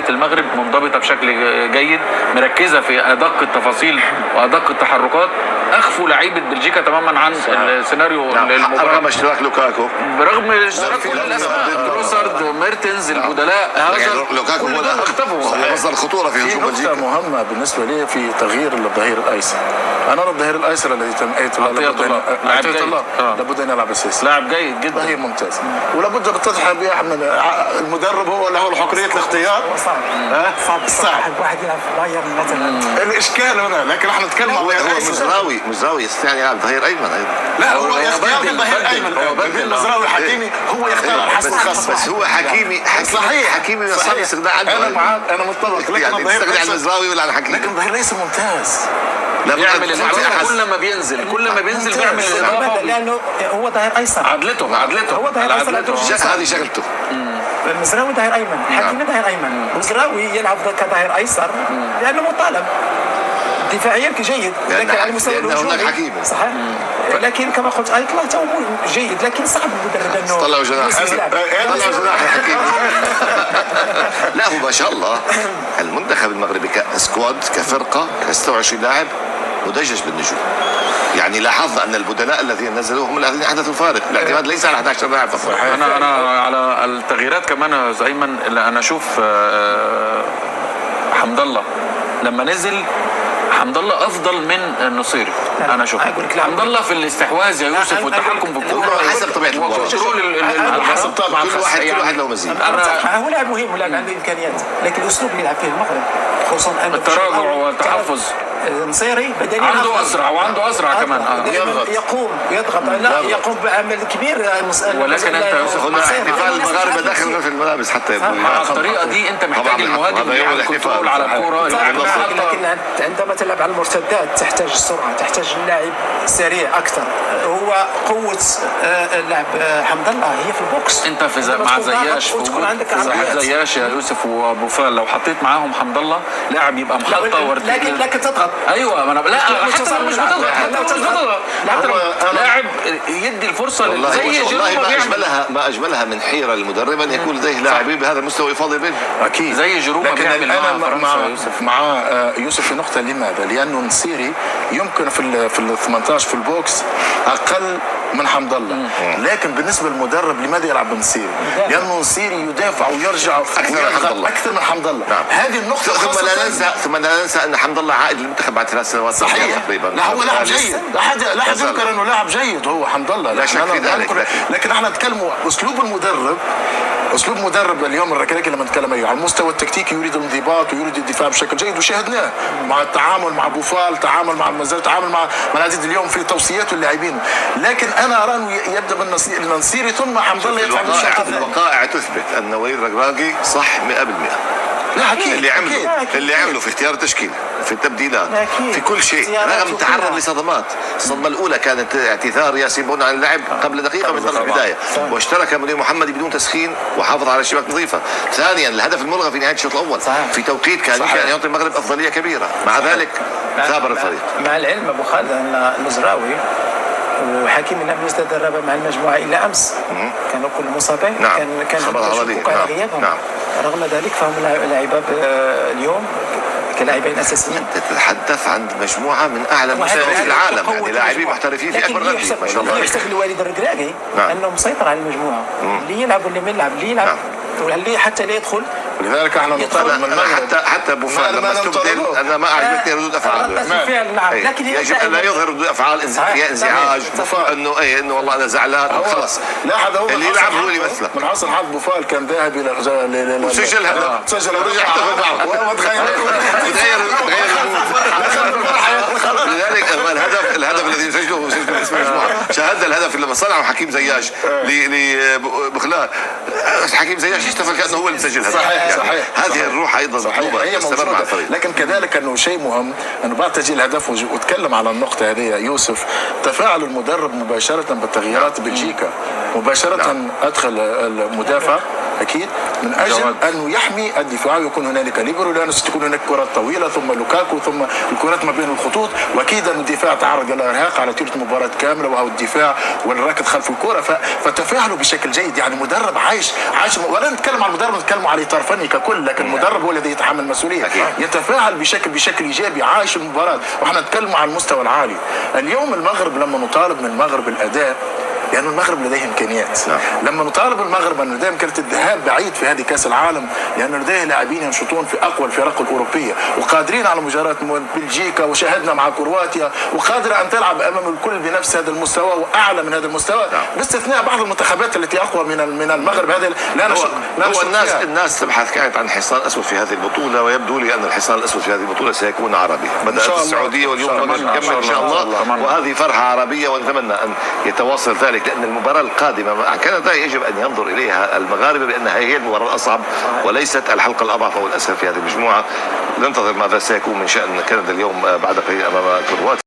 المغرب منضبطه بشكل جيد، مركزه في ادق التفاصيل وادق التحركات، اخفوا لعيبه بلجيكا تماما عن السيناريو المباراه رغم اشتراك لوكاكو، برغم اشتراك كل الاسماء، تروسارد، ميرتنز، البدلاء، هازارد، لوكاكو هو اختفوا. هو مصدر الخطوره في هجوم بلجيكا. نقطة مهمة بالنسبة لي في تغيير الظهير الأيسر. أنا الظهير الأيسر الذي تم عطية الله لابد أن يلعب أساسي. لاعب جيد جدا، ظهير ممتاز، ولابد أن تضحى من المدرب هو له حرية الاختيار. صعب واحد يلعب في بايرن مثلا. الإشكال هنا، لكن احنا نتكلم هو مزراوي يستطيع ان يلعب ظهير ايمن ايضا. لا، هو يختار الظهير ايمن بين مزراوي حكيمي، هو يختار الحسن الخاص. بس هو حكيمي صحيح، حكيمي يصير استغناء عنه. انا معاك، انا متفق، لكن يعني تستغني عن مزراوي ولا عن حكيمي؟ لكن الظهير ليس ممتاز. بيعمل الاضافه كل ما بينزل، بيعمل الاضافه لانه هو ظهير ايسر. عدلته هو ظهير ايسر. هذه شغلته. مزراوي ظهير ايمن، حكيمي ظهير ايمن. مزراوي يلعب كظهير ايسر لانه مطالب دفاعيا جيد، لكن على المستوى الهجومي حكيمي صحيح. لكن كما قلت ايطلا تو جيد، لكن صعب المدرب انه طلعوا جناح حكيمي. لا هو ما شاء الله المنتخب المغربي كسكواد كفرقه 26 لاعب مدجج بالنجوم. يعني لاحظنا ان البدلاء الذين نزلوا هم الذين احدثوا الفارق، الاعتماد ليس على 11 لاعب فقط. انا على التغييرات كمان يا استاذ ايمن، انا اشوف حمد الله لما نزل، حمد الله افضل من النصيري. انا اشوف حمد الله في الاستحواذ يا يوسف والتحكم في الكوره حسب طبيعه المباراه، حسب طبعا كل واحد له مزيد. هو لاعب مهم ولاعب عنده امكانيات، لكن الاسلوب اللي يلعب فيه المغرب خصوصا التراجع والتحفظ. نصيري بدنيا عنده اسرع وعنده اسرع كمان، يقوم يضغط، لا يقوم بعمل كبير. ولكن انت يا يوسف هنا احتفال المغاربه داخل في الملابس حتى مع الطريقه دي انت محتاج المهاجم يعمل كنترول على الكوره. لكن عندما تلعب على المرتدات تحتاج السرعه، تحتاج اللاعب سريع اكثر. هو قوه اللاعب حمد الله هي في البوكس. انت في مع زياش زياش يا يوسف وبوفال، لو حطيت معاهم حمد الله لاعب يبقى محطه وارتكاز، لكن تضغط. ايوه ما انا لا حتى مش بتضغط، حتى لاعب يدي الفرصه زي والله ما اجملها من حيره المدرب ان يكون لديه لاعبين بهذا المستوى يفاضل بينهم. اكيد زي جيروبا بيعمل مع يوسف في نقطه. لماذا؟ لانه نصيري يمكن في ال 18 في البوكس اقل من حمد الله، لكن بالنسبه للمدرب لماذا يلعب بنصيري؟ لانه نصيري يدافع ويرجع اكثر من حمد الله. هذه النقطه. ثم لا ننسى ان حمد الله عائد للمنتخب بعد 3 سنوات صحيح تقريبا. لا هو لاعب جيد، لا حد ينكر انه لاعب جيد هو حمد الله، لا شك في ذلك. لكن احنا نتكلم اسلوب المدرب. اسلوب مدرب اليوم الركراكي لما نتكلم على المستوى التكتيكي يريد الانضباط ويريد الدفاع بشكل جيد، وشاهدناه مع التعامل مع بوفال، تعامل مع مازال، تعامل مع العديد اليوم في توصيات اللاعبين. لكن انا ارى انه يبدا بالنصيري ثم حمد الله يدفع بالشكل. الوقائع تثبت ان وليد الركراكي صح 100%. لا اكيد اللي عمله في اختيار التشكيل، في التبديلات، في كل شيء، رغم تعرض لصدمات. الصدمه الاولى كانت اعتذار ياسين بون عن اللعب قبل دقيقه من البدايه، واشترك مدير محمد بدون تسخين وحافظ على الشباك نظيفه. ثانيا الهدف الملغى في نهايه الشوط الاول في توقيت كان يمكن ان يعطي المغرب افضليه كبيره، مع ذلك ثابر الفريق. مع العلم ابو خالد ان المزراوي وحكيم لم يتدرب مع المجموعه الا امس، كانوا كل مصابين. كان خبر عضلي. نعم. رغم ذلك فهم لاعبان اليوم كلاعبين اساسيين. تتحدث عن مجموعه من اعلى مستوى في العالم، يعني لاعبين محترفين في اكبر نادي ما شاء الله. يحسب لوالد الركراكي انه مسيطر على المجموعه، اللي يلعب واللي ما يلعب، اللي يلعب واللي حتى لا يدخل. ولذلك احنا نطالب من حتى بوفال لما استبدل انا ما اعجبتني ردود افعاله. نعم، لكن يجب ان لا يظهر ردود افعال انزعاج، انه والله انا زعلان خلاص. لا هذا هو اللي يلعب هو اللي يمثله. من حسن حظ بوفال كان ذاهب الى وسجل هدف، سجل ورجع احتفل معه وتغير لذلك الهدف الذي سجله اسم المجموعه. شاهدنا الهدف اللي صنعه حكيم زياش لبخلال. حكيم زياش احتفل كانه هو اللي مسجل الهدف. صحيح. هذه الروح ايضا مطلوبه تستمر مع الفريق. لكن كذلك انه شيء مهم انه بعد تسجيل الهدف وتكلم على النقطه هذه يوسف، تفاعل المدرب مباشره بتغييرات بلجيكا. مباشره ادخل المدافع اكيد من اجل انه يحمي الدفاع ويكون هنالك ليبرو، لانه ستكون هناك كرات طويله ثم لوكاكو ثم الكرات ما بين الخطوط، واكيد ان الدفاع تعرض الى ارهاق على طيله مباراه كامله، وهو الدفاع والركض خلف الكره، فتفاعلوا بشكل جيد. يعني مدرب عايش ولا نتكلم عن المدرب، نتكلم على اطار فني ككل، لكن المدرب هو الذي يتحمل المسؤوليه، يتفاعل بشكل ايجابي، عايش المباراه، واحنا نتكلم عن المستوى العالي. اليوم المغرب لما نطالب من المغرب الاداء، لأن يعني المغرب لديه إمكانيات. لما نطالب المغرب أن لديه إمكانية الذهاب بعيد في هذه كأس العالم، لأن يعني لديه لاعبين ينشطون في أقوى الفرق الأوروبية وقادرين على مجاراة بلجيكا، وشاهدنا مع كرواتيا، وقادرة أن تلعب أمام الكل بنفس هذا المستوى وأعلى من هذا المستوى، باستثناء بعض المنتخبات التي أقوى من المغرب. هذا هو الناس تبحث كانت عن حصان أسود في هذه البطولة، ويبدو لي أن الحصان الأسود في هذه البطولة سيكون عربي. بدأت السعودية واليوم نكمل إن شاء الله، وهذه فرحة عربية، ونتمنى أن يتواصل ذلك، لأن المباراة القادمة مع كندا يجب أن ينظر إليها المغاربة بأنها هي المباراة الأصعب وليست الحلقة الأضعف أو الأسهل في هذه المجموعة. ننتظر ماذا سيكون من شأن كندا اليوم بعد قليل أمام كرواتيا.